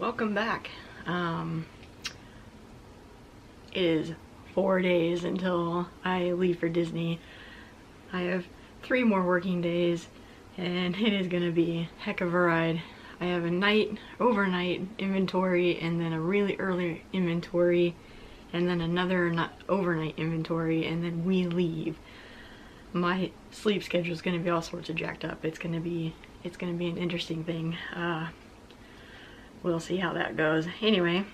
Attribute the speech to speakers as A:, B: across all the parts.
A: Welcome back. It is 4 days until I leave for Disney. I have 3 more working days and it is gonna be a heck of a ride. I have a overnight inventory, and then a really early inventory, and then another overnight inventory, and then we leave. My sleep schedule is gonna be all sorts of jacked up. It's gonna be an interesting thing. We'll see how that goes. Anyway,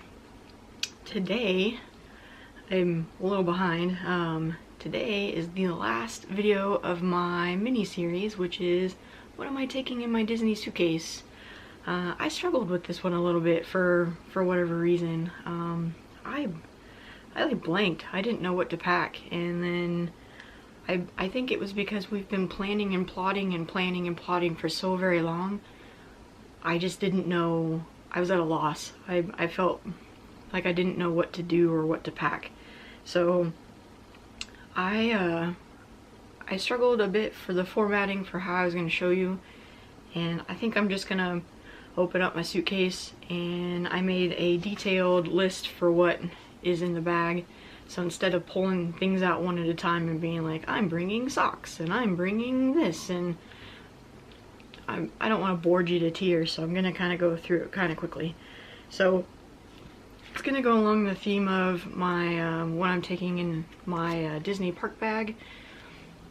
A: today I'm a little behind. Today is the last video of my mini-series, which is what am I taking in my Disney suitcase. I struggled with this one a little bit for whatever reason. I like blanked. I didn't know what to pack, and then I think it was because we've been planning and plotting and planning and plotting for so very long. I just didn't know. I was at a loss. I felt like I didn't know what to do or what to pack. So I struggled a bit for the formatting for how I was going to show you, and I think I'm just gonna open up my suitcase, and I made a detailed list for what is in the bag. So instead of pulling things out one at a time and being like, I'm bringing socks and I'm bringing this, and I don't want to bore you to tears, so I'm gonna kind of go through it kind of quickly. So it's gonna go along the theme of my what I'm taking in my Disney park bag.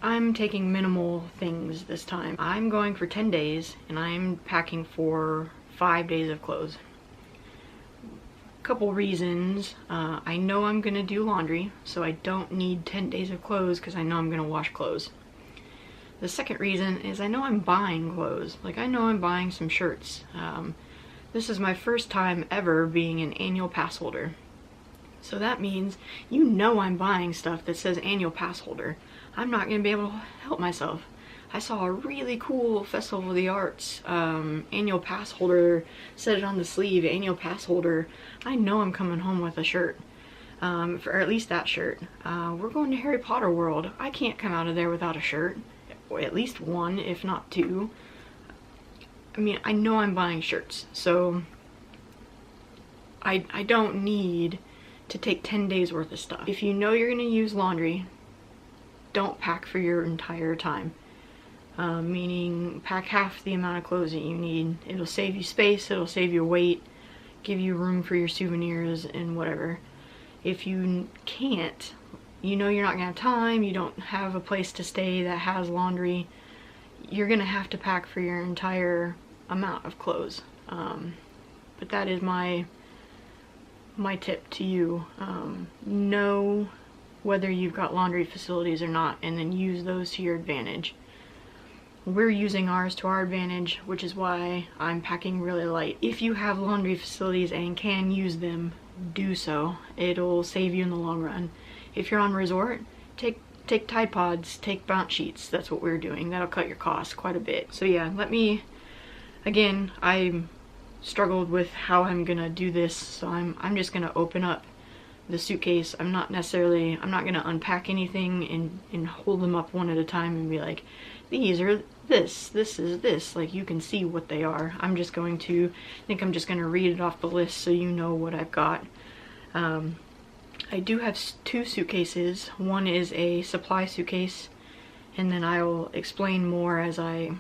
A: I'm taking minimal things this time. I'm going for 10 days and I'm packing for 5 days of clothes. Couple reasons. I know I'm gonna do laundry, so I don't need 10 days of clothes because I know I'm gonna wash clothes. The second reason is I know I'm buying clothes. Like, I know I'm buying some shirts. This is my first time ever being an annual pass holder. So that means you know I'm buying stuff that says annual pass holder. I'm not going to be able to help myself. I saw a really cool Festival of the Arts annual pass holder, said it on the sleeve, annual pass holder. I know I'm coming home with a shirt, or at least that shirt. We're going to Harry Potter World. I can't come out of there without a shirt, or at least one, if not 2. I mean, I know I'm buying shirts, so I don't need to take 10 days worth of stuff. If you know you're going to use laundry, don't pack for your entire time. Meaning pack half the amount of clothes that you need. It'll save you space, it'll save you weight, give you room for your souvenirs and whatever. If you can't, you know you're not gonna have time, you don't have a place to stay that has laundry, you're gonna have to pack for your entire amount of clothes. But that is my tip to you. Know whether you've got laundry facilities or not, and then use those to your advantage. We're using ours to our advantage, which is why I'm packing really light. If you have laundry facilities and can use them, do so. It'll save you in the long run. If you're on resort, take Tide Pods, take bounce sheets. That's what we're doing. That'll cut your costs quite a bit. So yeah, again, I struggled with how I'm gonna do this, so I'm just gonna open up the suitcase. I'm not gonna unpack anything and hold them up one at a time and be like, these are this is this. Like, you can see what they are. I'm just gonna read it off the list so you know what I've got. I do have 2 suitcases. One is a supply suitcase, and then I will explain more as I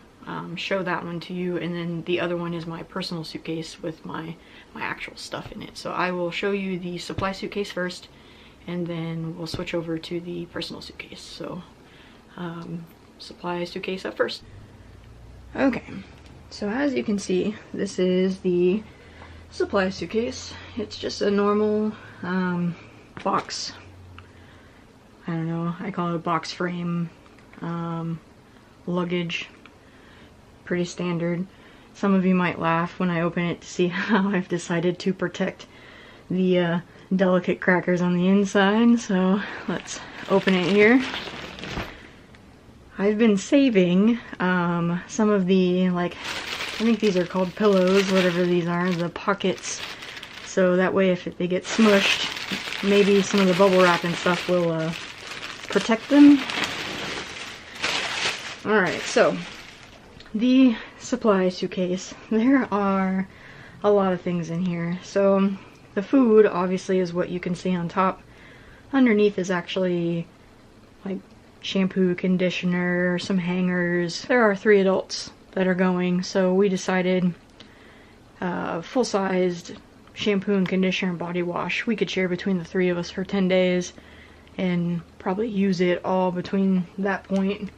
A: show that one to you, and then the other one is my personal suitcase with my actual stuff in it. So I will show you the supply suitcase first, and then we'll switch over to the personal suitcase. So supply suitcase up first. Okay, so as you can see, this is the supply suitcase. It's just a normal box. I don't know, I call it a box frame luggage. Pretty standard. Some of you might laugh when I open it to see how I've decided to protect the delicate crackers on the inside. So let's open it here. I've been saving some of the, like, I think these are called pillows, whatever these are, the pockets. So that way if they get smushed, maybe some of the bubble wrap and stuff will protect them. Alright, so the supply suitcase. There are a lot of things in here. So the food obviously is what you can see on top. Underneath is actually like shampoo, conditioner, some hangers. There are 3 adults that are going, so we decided full-sized shampoo and conditioner and body wash we could share between the 3 of us for 10 days and probably use it all between that point.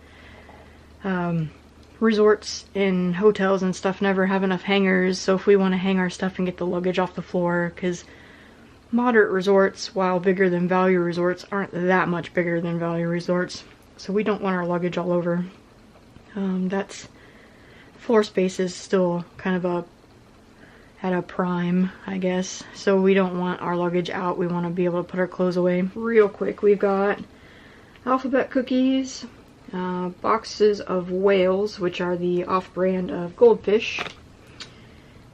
A: Resorts and hotels and stuff never have enough hangers, so if we want to hang our stuff and get the luggage off the floor, because moderate resorts, while bigger than value resorts, aren't that much bigger than value resorts, so we don't want our luggage all over. That's floor space is still kind of at a prime, I guess, so we don't want our luggage out. We want to be able to put our clothes away real quick. We've got alphabet cookies, boxes of whales, which are the off-brand of Goldfish,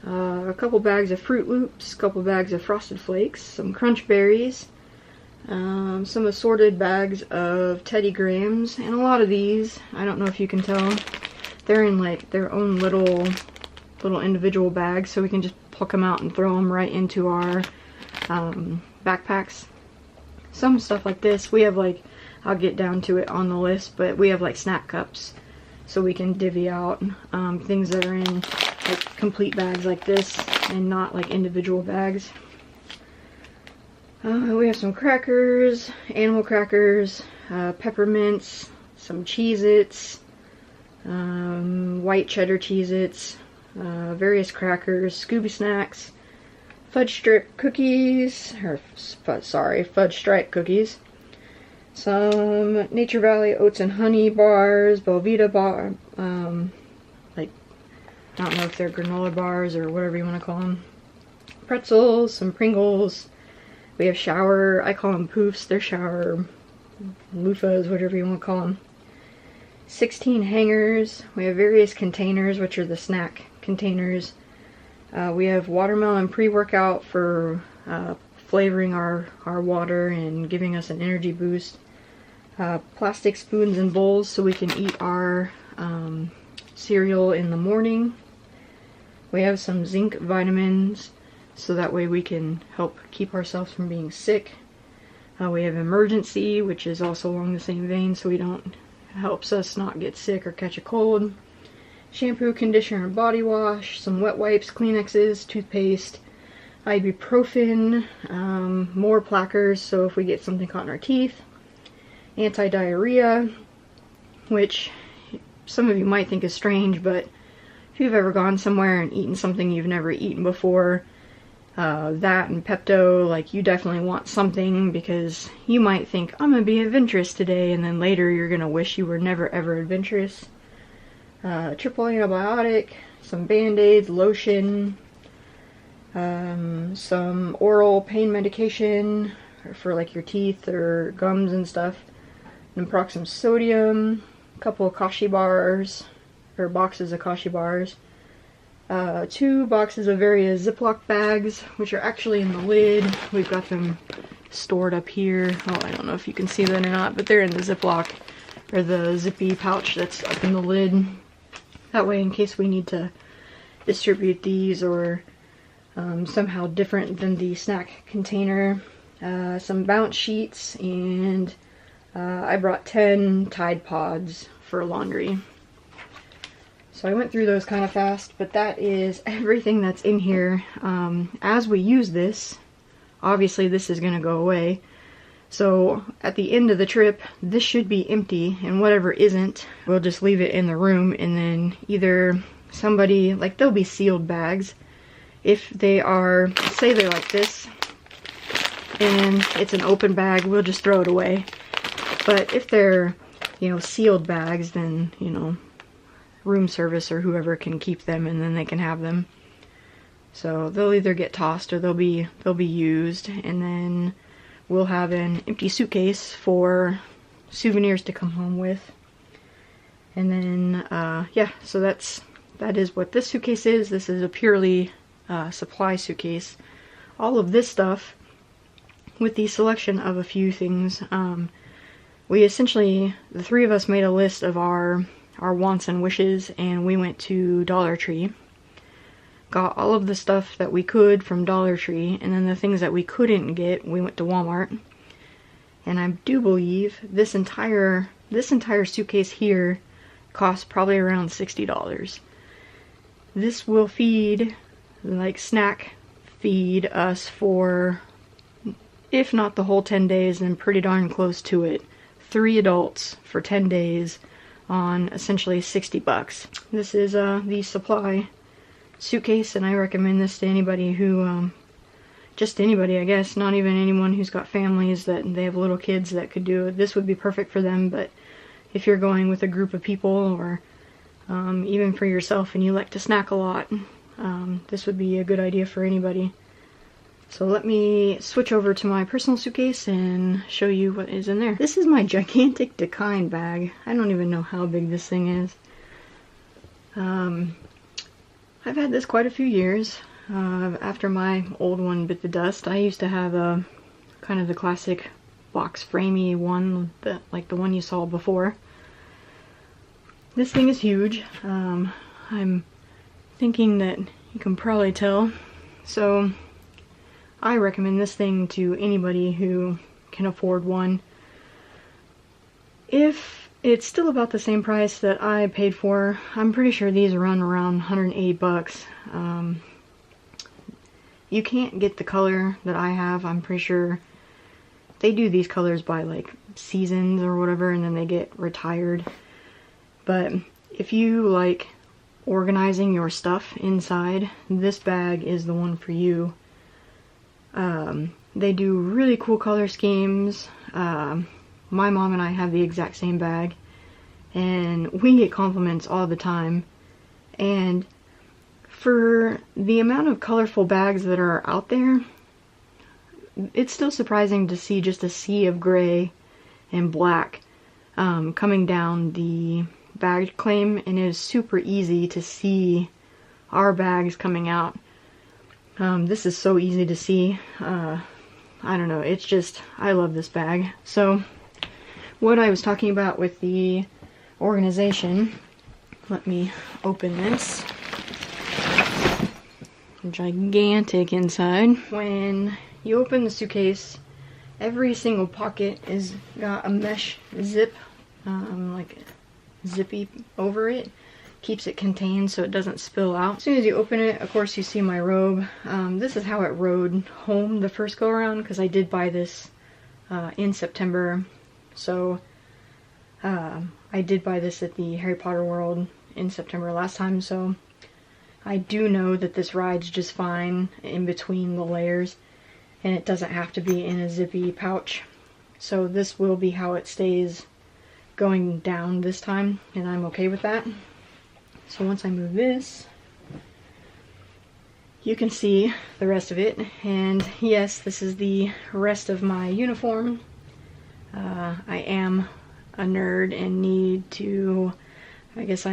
A: a couple bags of Fruit Loops, a couple bags of Frosted Flakes, some Crunch Berries, some assorted bags of Teddy Grahams, and a lot of these, I don't know if you can tell, they're in like their own little individual bags, so we can just pluck them out and throw them right into our backpacks. Some stuff like this, we have like, I'll get down to it on the list, but we have like snack cups, so we can divvy out things that are in like complete bags like this and not like individual bags. We have some crackers, animal crackers, peppermints, some Cheez-Its, white cheddar Cheez-Its, various crackers, Scooby Snacks, fudge strip cookies, fudge stripe cookies, some Nature Valley Oats and Honey bars, Belvita bar, like, I don't know if they're granola bars or whatever you want to call them, pretzels, some Pringles. We have shower, I call them poofs, they're shower loofahs, whatever you want to call them. 16 hangers. We have various containers, which are the snack containers. We have watermelon pre-workout for flavoring our water and giving us an energy boost. Plastic spoons and bowls so we can eat our cereal in the morning. We have some zinc vitamins so that way we can help keep ourselves from being sick. We have emergency, which is also along the same vein, so we don't, helps us not get sick or catch a cold. Shampoo, conditioner, and body wash, some wet wipes, Kleenexes, toothpaste, ibuprofen, more plackers so if we get something caught in our teeth, anti-diarrhea, which some of you might think is strange, but if you've ever gone somewhere and eaten something you've never eaten before, that and Pepto, like, you definitely want something, because you might think, I'm gonna be adventurous today, and then later you're gonna wish you were never ever adventurous. Triple antibiotic, some band-aids, lotion, some oral pain medication for like your teeth or gums and stuff, naproxen sodium, a couple of Kashi bars, or boxes of Kashi bars, 2 boxes of various Ziploc bags, which are actually in the lid. We've got them stored up here. Oh, I don't know if you can see that or not, but they're in the Ziploc, or the zippy pouch that's up in the lid. That way, in case we need to distribute these or somehow different than the snack container. Some bounce sheets, and I brought 10 Tide Pods for laundry. So I went through those kind of fast, but that is everything that's in here. As we use this, obviously this is going to go away. So at the end of the trip, this should be empty, and whatever isn't, we'll just leave it in the room, and then either somebody, like, they'll be sealed bags. If they are, say they're like this, and it's an open bag, we'll just throw it away. But if they're, you know, sealed bags, then, you know, room service or whoever can keep them, and then they can have them. So they'll either get tossed or they'll be used, and then we'll have an empty suitcase for souvenirs to come home with. And then yeah, so that is what this suitcase is. This is a purely supply suitcase. All of this stuff, with the selection of a few things, we essentially, the 3 of us made a list of our wants and wishes, and we went to Dollar Tree. got all of the stuff that we could from Dollar Tree, and then the things that we couldn't get, we went to Walmart. And I do believe this entire suitcase here costs probably around $60. This will feed, like, snack feed us for, if not the whole 10 days, then pretty darn close to it. 3 adults for 10 days on essentially 60 bucks. This is the Supply suitcase, and I recommend this to anybody who, just anybody, I guess, not even anyone who's got families that they have little kids that could do it. This would be perfect for them, but if you're going with a group of people, or even for yourself and you like to snack a lot, this would be a good idea for anybody. So let me switch over to my personal suitcase and show you what is in there. This is my gigantic Dakine bag. I don't even know how big this thing is. I've had this quite a few years. After my old one bit the dust, I used to have a kind of the classic box framey one, like the one you saw before. This thing is huge. I'm thinking that you can probably tell. So I recommend this thing to anybody who can afford one. If it's still about the same price that I paid for, I'm pretty sure these run around 180 bucks. You can't get the color that I have. I'm pretty sure they do these colors by like seasons or whatever, and then they get retired. But if you like organizing your stuff inside, this bag is the one for you. They do really cool color schemes. My mom and I have the exact same bag, and we get compliments all the time. And for the amount of colorful bags that are out there, it's still surprising to see just a sea of gray and black coming down the bag claim, and it is super easy to see our bags coming out. This is so easy to see. I don't know, it's just, I love this bag. So what I was talking about with the organization, let me open this. Gigantic inside. When you open the suitcase, every single pocket is got a mesh zip, like zippy over it. Keeps it contained so it doesn't spill out. As soon as you open it, of course, you see my robe. This is how it rode home the first go around, because I did buy this in September. So I did buy this at the Harry Potter World in September last time, so I do know that this rides just fine in between the layers, and it doesn't have to be in a zippy pouch. So this will be how it stays going down this time, and I'm okay with that. So once I move this, you can see the rest of it. And yes, this is the rest of my uniform. I am a nerd and need to, I guess I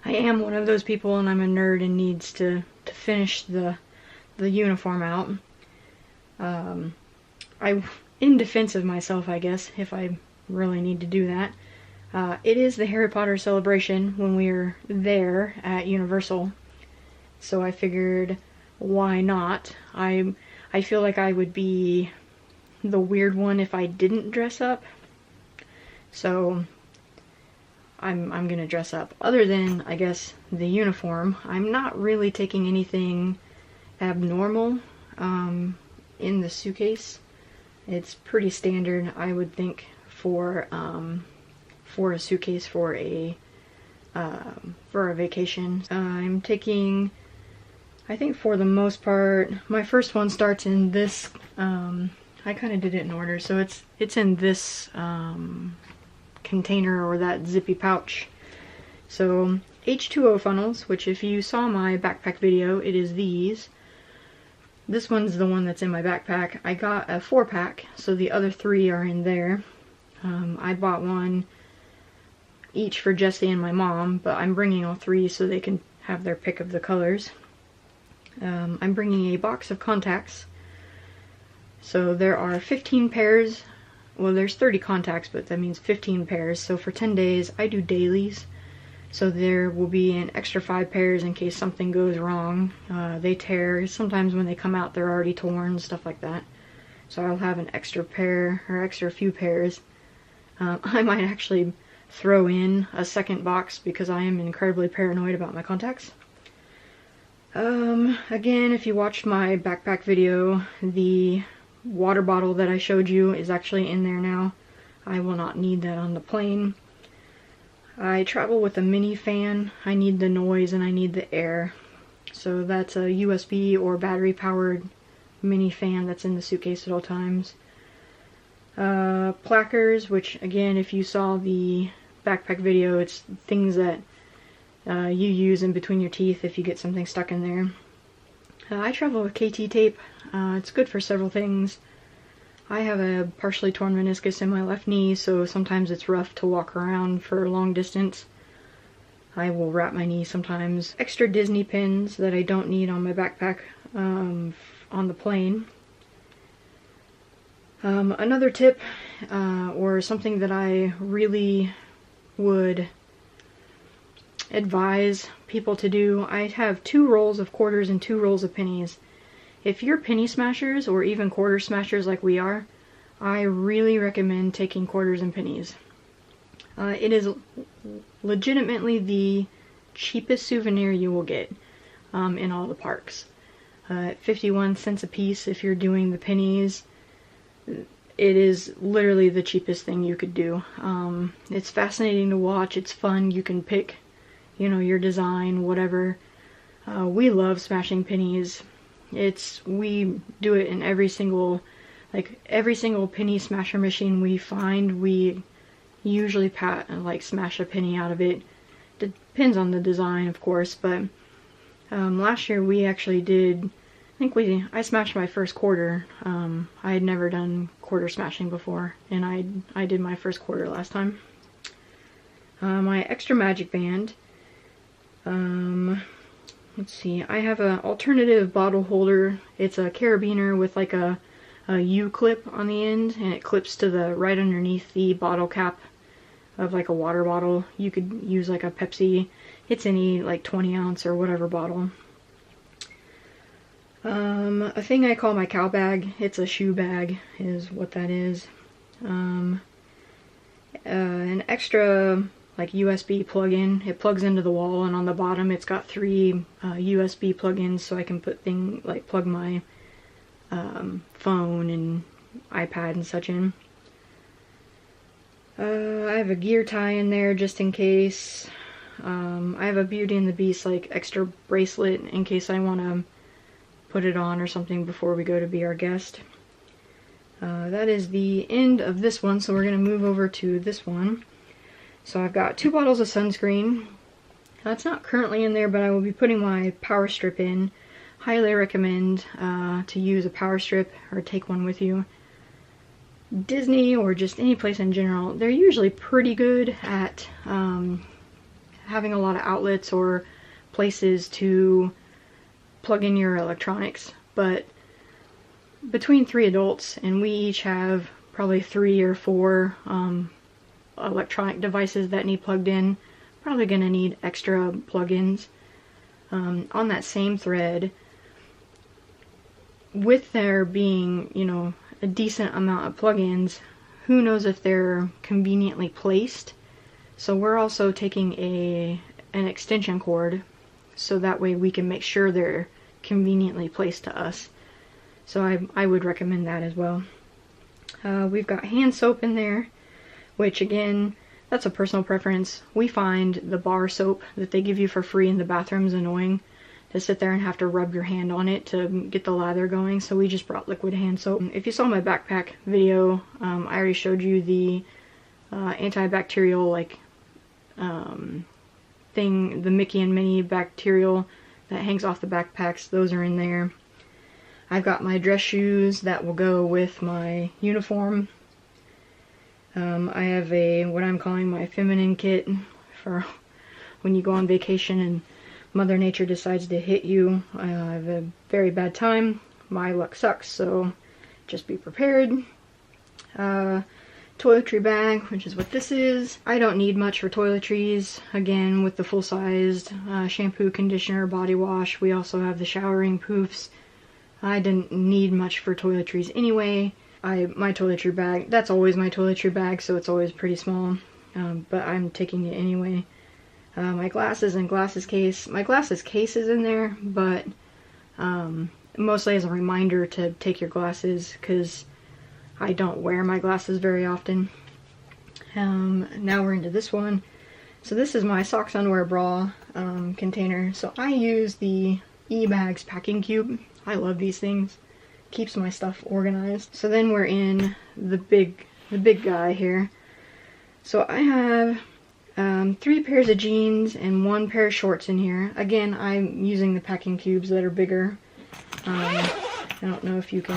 A: am one of those people, and I'm a nerd and needs to finish the uniform out. In defense of myself, I guess, if I really need to do that. It is the Harry Potter celebration when we were there at Universal, so I figured, why not? I feel like I would be the weird one if I didn't dress up, so I'm gonna dress up. Other than, I guess, the uniform, I'm not really taking anything abnormal in the suitcase. It's pretty standard, I would think, for a suitcase for a vacation. I'm taking, I think for the most part, my first one starts in this, I kind of did it in order, so it's in this container, or that zippy pouch. So H2O funnels, which if you saw my backpack video, it is these. This one's the one that's in my backpack. I got a 4-pack, so the other 3 are in there. I bought one each for Jesse and my mom, but I'm bringing all 3 so they can have their pick of the colors. I'm bringing a box of contacts. So there are 15 pairs. Well, there's 30 contacts, but that means 15 pairs. So for 10 days, I do dailies. So there will be an extra 5 pairs in case something goes wrong. They tear. Sometimes when they come out they're already torn, stuff like that. So I'll have an extra pair, or extra few pairs. I might actually throw in a second box because I am incredibly paranoid about my contacts. Again, if you watched my backpack video, the water bottle that I showed you is actually in there now. I will not need that on the plane. I travel with a mini fan. I need the noise and I need the air. So that's a USB or battery powered mini fan that's in the suitcase at all times. Plackers, which again, if you saw the backpack video, it's things that you use in between your teeth if you get something stuck in there. I travel with KT tape. It's good for several things. I have a partially torn meniscus in my left knee, so sometimes it's rough to walk around for a long distance. I will wrap my knee sometimes. Extra Disney pins that I don't need on my backpack on the plane. Another tip, or something that I really would advise people to do, I have 2 rolls of quarters and 2 rolls of pennies. If you're penny smashers or even quarter smashers like we are, I really recommend taking quarters and pennies. It is legitimately the cheapest souvenir you will get in all the parks. 51 cents a piece if you're doing the pennies. It is literally the cheapest thing you could do. It's fascinating to watch, it's fun, you can pick, you know, your design, whatever. We love smashing pennies. We do it in every single penny smasher machine we find. We usually smash a penny out of it. Depends on the design, of course, but last year we actually did, I smashed my first quarter. I had never done quarter smashing before, and I did my first quarter last time. My extra magic band. Let's see, I have an alternative bottle holder. It's a carabiner with like a U-clip on the end, and it clips to the right underneath the bottle cap of like a water bottle. You could use like a Pepsi. It's any like 20 ounce or whatever bottle. A thing I call my cow bag. It's a shoe bag is what that is. An extra like USB plug-in. It plugs into the wall, and on the bottom it's got 3 USB plug-ins, so I can plug my phone and iPad and such in. I have a gear tie in there just in case. I have a Beauty and the Beast like extra bracelet in case I want to put it on or something before we go to be our guest. That is the end of this one, so we're going to move over to this one. So I've got 2 bottles of sunscreen. That's not currently in there, but I will be putting my power strip in. Highly recommend to use a power strip or take one with you. Disney or just any place in general, they're usually pretty good at having a lot of outlets or places to plug in your electronics, but between 3 adults, and we each have probably 3 or 4 electronic devices that need plugged in, probably gonna need extra plugins. On that same thread, with there being, you know, a decent amount of plugins, who knows if they're conveniently placed. So we're also taking an extension cord, so that way we can make sure they're conveniently placed to us. So I would recommend that as well. We've got hand soap in there, which again, that's a personal preference. We find the bar soap that they give you for free in the bathrooms annoying, to sit there and have to rub your hand on it to get the lather going, so we just brought liquid hand soap. If you saw my backpack video, I already showed you the antibacterial thing, the Mickey and Minnie bacterial that hangs off the backpacks. Those are in there. I've got my dress shoes that will go with my uniform. I have what I'm calling my feminine kit for when you go on vacation and Mother Nature decides to hit you. I have a very bad time. My luck sucks, so just be prepared. toiletry bag, which is what this is. I don't need much for toiletries. Again, with the full-sized shampoo, conditioner, body wash. We also have the showering poofs. I didn't need much for toiletries anyway. My toiletry bag, that's always my toiletry bag, so it's always pretty small. But I'm taking it anyway. My glasses and glasses case. My glasses case is in there, but mostly as a reminder to take your glasses, because I don't wear my glasses very often. Now we're into this one. So this is my socks, underwear, bra container. So I use the eBags packing cube. I love these things. Keeps my stuff organized. So then we're in the big guy here. So I have 3 pairs of jeans and 1 pair of shorts in here. Again, I'm using the packing cubes that are bigger. I don't know if you can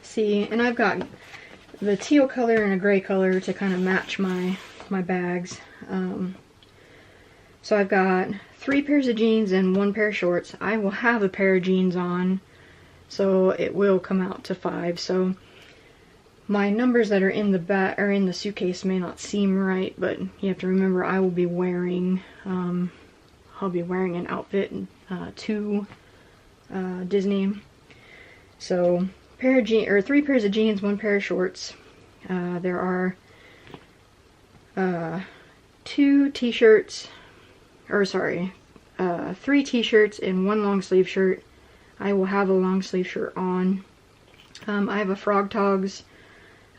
A: see. And I've got the teal color and a gray color to kind of match my bags. So I've got 3 pairs of jeans and 1 pair of shorts. I will have a pair of jeans on, so it will come out to 5. So my numbers that are in the suitcase may not seem right, but you have to remember I will be wearing I'll be wearing an outfit to Disney. So 3 pairs of jeans, 1 pair of shorts. There are 2 t-shirts, or sorry, 3 t-shirts and 1 long sleeve shirt. I will have a long sleeve shirt on. I have a Frog Togs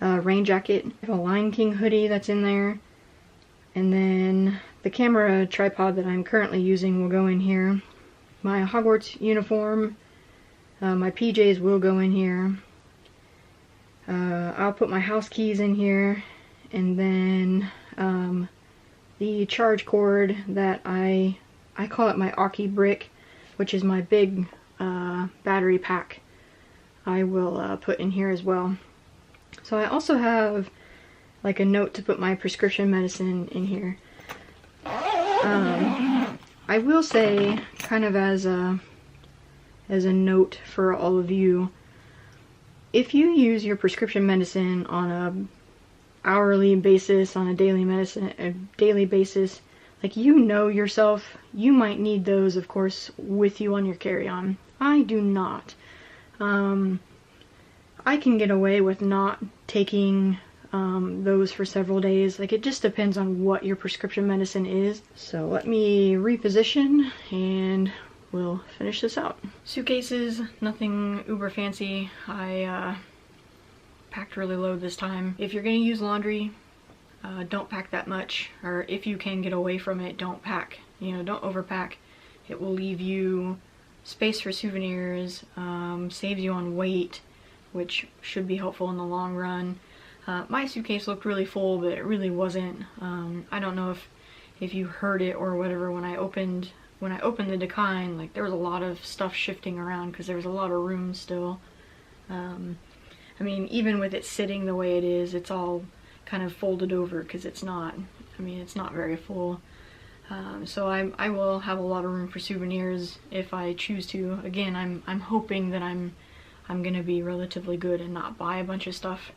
A: rain jacket. I have a Lion King hoodie that's in there. And then the camera tripod that I'm currently using will go in here. My Hogwarts uniform, my PJs will go in here. I'll put my house keys in here. And then the charge cord that I call it my Aki brick, which is my big battery pack, I will put in here as well. So I also have like a note to put my prescription medicine in here. I will say, kind of as a note for all of you, if you use your prescription medicine on a hourly basis, on a daily basis, like, you know yourself, you might need those, of course, with you on your carry-on. I do not. I can get away with not taking those for several days. Like, it just depends on what your prescription medicine is. So let me reposition and we'll finish this out. Suitcases, nothing uber fancy. I packed really low this time. If you're gonna use laundry, don't pack that much, or if you can get away from it, don't pack. You know, don't overpack. It will leave you space for souvenirs, saves you on weight, which should be helpful in the long run. My suitcase looked really full, but it really wasn't. I don't know if you heard it or whatever when I opened the decline. Like, there was a lot of stuff shifting around because there was a lot of room still. I mean, even with it sitting the way it is, it's all kind of folded over because it's not very full. So I will have a lot of room for souvenirs if I choose to. Again, I'm hoping that I'm gonna be relatively good and not buy a bunch of stuff.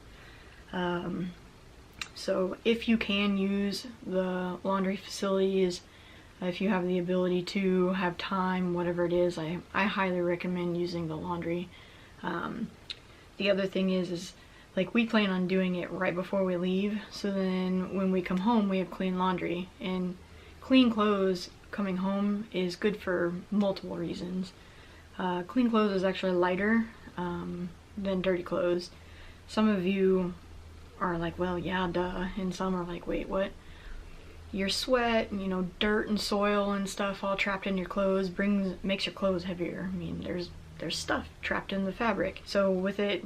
A: So if you can use the laundry facilities, if you have the ability to, have time, whatever it is, I highly recommend using the laundry. The other thing is like, we plan on doing it right before we leave, so then when we come home we have clean laundry. And clean clothes coming home is good for multiple reasons. Clean clothes is actually lighter than dirty clothes. Some of you are like, well, yeah, duh, and some are like, wait, what? Your sweat, you know, dirt and soil and stuff all trapped in your clothes makes your clothes heavier. I mean, there's stuff trapped in the fabric. So with it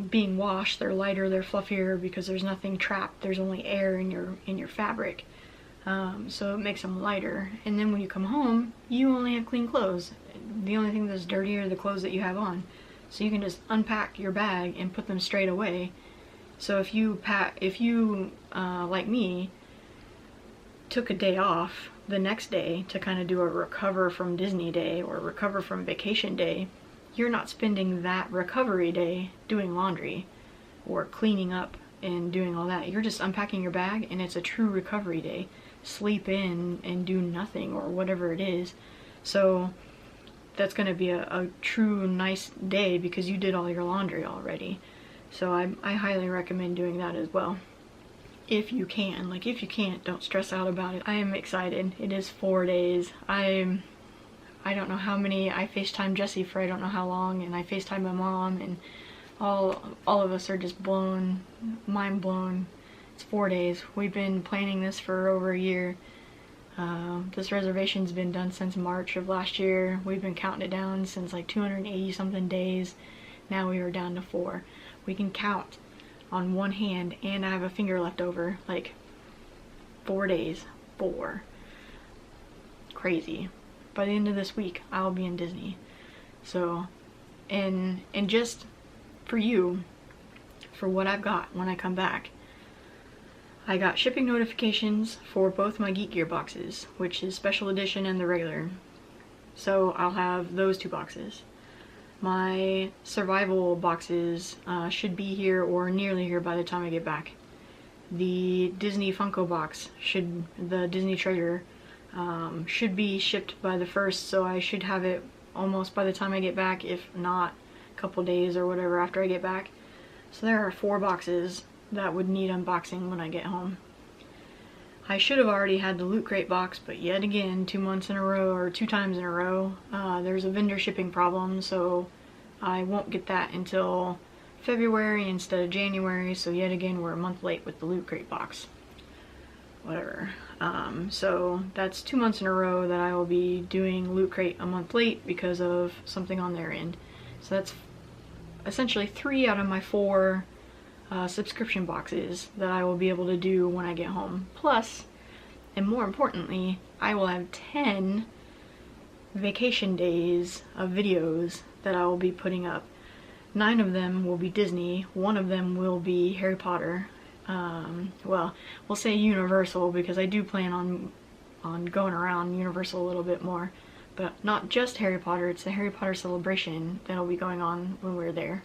A: being washed, they're lighter, they're fluffier, because there's nothing trapped. There's only air in your fabric. So it makes them lighter. And then when you come home, you only have clean clothes. The only thing that's dirty are the clothes that you have on. So you can just unpack your bag and put them straight away. So if you like me, took a day off the next day to kind of do a recover from Disney day or recover from vacation day, you're not spending that recovery day doing laundry or cleaning up and doing all that. You're just unpacking your bag, and it's a true recovery day. Sleep in and do nothing or whatever it is. So that's going to be a true nice day because you did all your laundry already. So I highly recommend doing that as well. If you can. Like, if you can't, don't stress out about it. I am excited. It is 4 days. I don't know how many. I FaceTime Jesse for I don't know how long, and I FaceTime my mom, and all of us are just blown, mind blown. It's 4 days. We've been planning this for over a year. This reservation's been done since March of last year. We've been counting it down since like 280 something days. Now we are down to 4. We can count on one hand, and I have a finger left over. Like, 4 days. 4. Crazy. By the end of this week, I'll be in Disney. So, and just for you, for what I've got when I come back, I got shipping notifications for both my Geek Gear boxes, which is special edition and the regular. So I'll have those 2 boxes. My survival boxes should be here or nearly here by the time I get back. The Disney Funko box, the Disney Treasure, should be shipped by the 1st, so I should have it almost by the time I get back, if not a couple days or whatever after I get back. So there are 4 boxes that would need unboxing when I get home. I should have already had the Loot Crate box, but yet again, 2 months in a row, or 2 times in a row, there's a vendor shipping problem, so I won't get that until February instead of January, so yet again we're a month late with the Loot Crate box. Whatever. So that's 2 months in a row that I will be doing Loot Crate a month late because of something on their end. So that's essentially 3 out of my 4 subscription boxes that I will be able to do when I get home. Plus, and more importantly, I will have 10 vacation days of videos that I will be putting up. 9 of them will be Disney, 1 of them will be Harry Potter. Well, we'll say Universal because I do plan on going around Universal a little bit more. But not just Harry Potter, it's the Harry Potter celebration that'll be going on when we're there.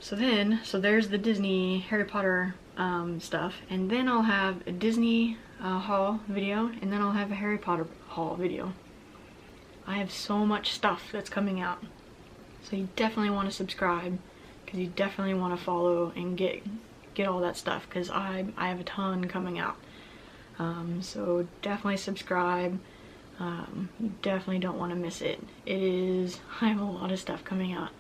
A: So there's the Disney Harry Potter stuff, and then I'll have a Disney haul video, and then I'll have a Harry Potter haul video. I have so much stuff that's coming out. So you definitely want to subscribe, because you definitely want to follow and get all that stuff, because I have a ton coming out. So definitely subscribe. You definitely don't want to miss it. I have a lot of stuff coming out.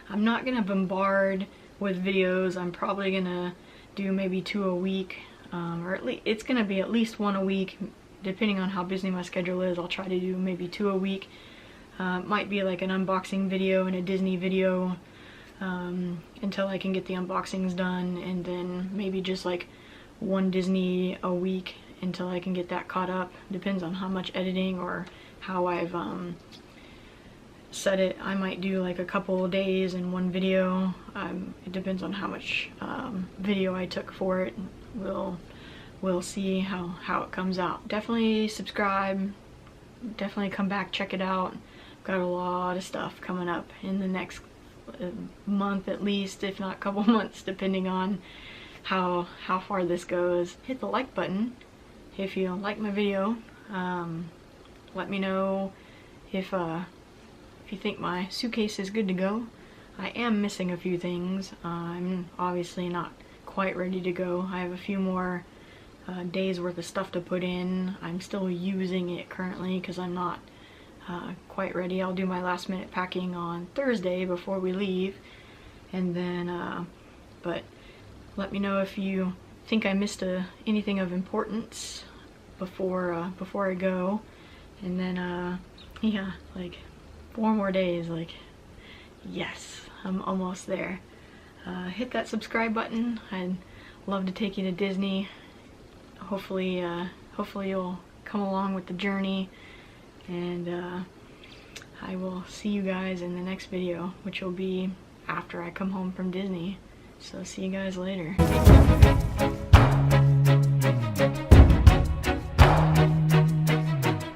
A: I'm not gonna bombard with videos. I'm probably gonna do maybe 2 a week, or at least it's gonna be at least 1 a week, depending on how busy my schedule is. I'll try to do maybe 2 a week. Might be like an unboxing video and a Disney video until I can get the unboxings done, and then maybe just like 1 Disney a week until I can get that caught up. Depends on how much editing or how I've set it. I might do like a couple of days in 1 video. It depends on how much video I took for it. We'll see how it comes out. Definitely subscribe. Definitely come back, check it out. Got a lot of stuff coming up in the next month at least, if not a couple months, depending on how far this goes. Hit the like button if you like my video. Let me know if you think my suitcase is good to go. I am missing a few things. I'm obviously not quite ready to go. I have a few more days worth of stuff to put in. I'm still using it currently because I'm not quite ready. I'll do my last minute packing on Thursday before we leave, and then but let me know if you think I missed anything of importance before I go. And then yeah, like 4 more days, like yes, I'm almost there. Hit that subscribe button. I'd love to take you to Disney. Hopefully you'll come along with the journey, and I will see you guys in the next video, which will be after I come home from Disney. So see you guys later.